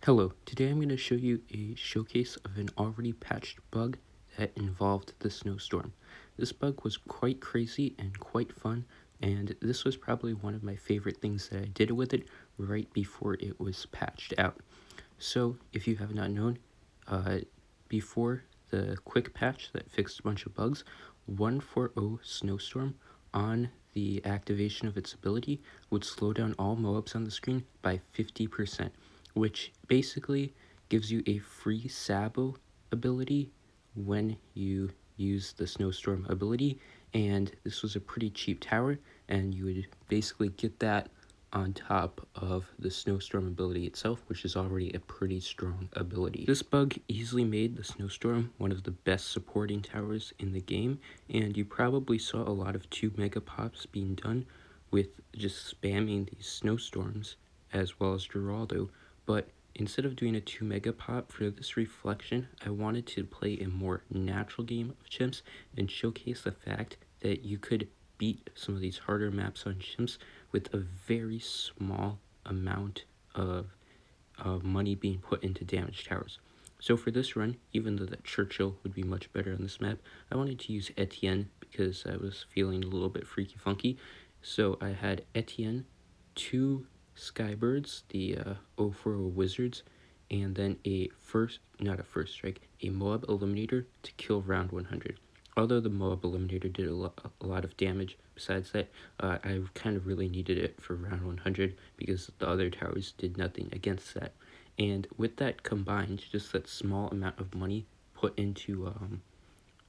Hello, today I'm going to show you a showcase of an already patched bug that involved the Snowstorm. This bug was quite crazy and quite fun, and this was probably one of my favorite things that I did with it right before it was patched out. So, if you have not known, before the quick patch that fixed a bunch of bugs, 1.4.0 Snowstorm on the activation of its ability would slow down all MOABs on the screen by 50%, which basically gives you a free Sabo ability when you use the Snowstorm ability, and this was a pretty cheap tower, and you would basically get that on top of the Snowstorm ability itself, which is already a pretty strong ability. This bug easily made the Snowstorm one of the best supporting towers in the game, and you probably saw a lot of 2 mega pops being done with just spamming these Snowstorms as well as Geraldo, but instead of doing a 2 mega pop for this reflection, I wanted to play a more natural game of Chimps and showcase the fact that you could beat some of these harder maps on Chimps with a very small amount of money being put into damage towers. So for this run, even though that Churchill would be much better on this map, I wanted to use Etienne because I was feeling a little bit freaky funky. So I had Etienne, 2 Skybirds, the 040 Wizards, and then a first strike, a Moab Eliminator to kill round 100. Although the Moab Eliminator did a lot of damage, besides that, I kind of really needed it for round 100 because the other towers did nothing against that. And with that combined, just that small amount of money put into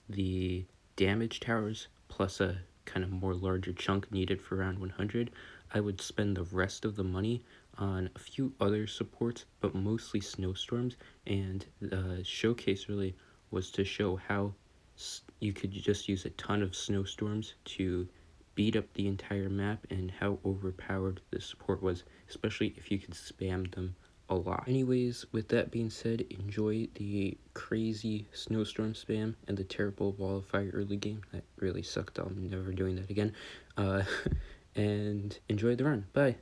the damage towers, plus a kind of more larger chunk needed for round 100, I would spend the rest of the money on a few other supports, but mostly Snowstorms, and the showcase really was to show how you could just use a ton of Snowstorms to beat up the entire map and how overpowered the support was, especially if you could spam them a lot. Anyways, with that being said, enjoy the crazy Snowstorm spam and the terrible Wall of Fire early game. That really sucked. I'm never doing that again. And enjoy the run. Bye.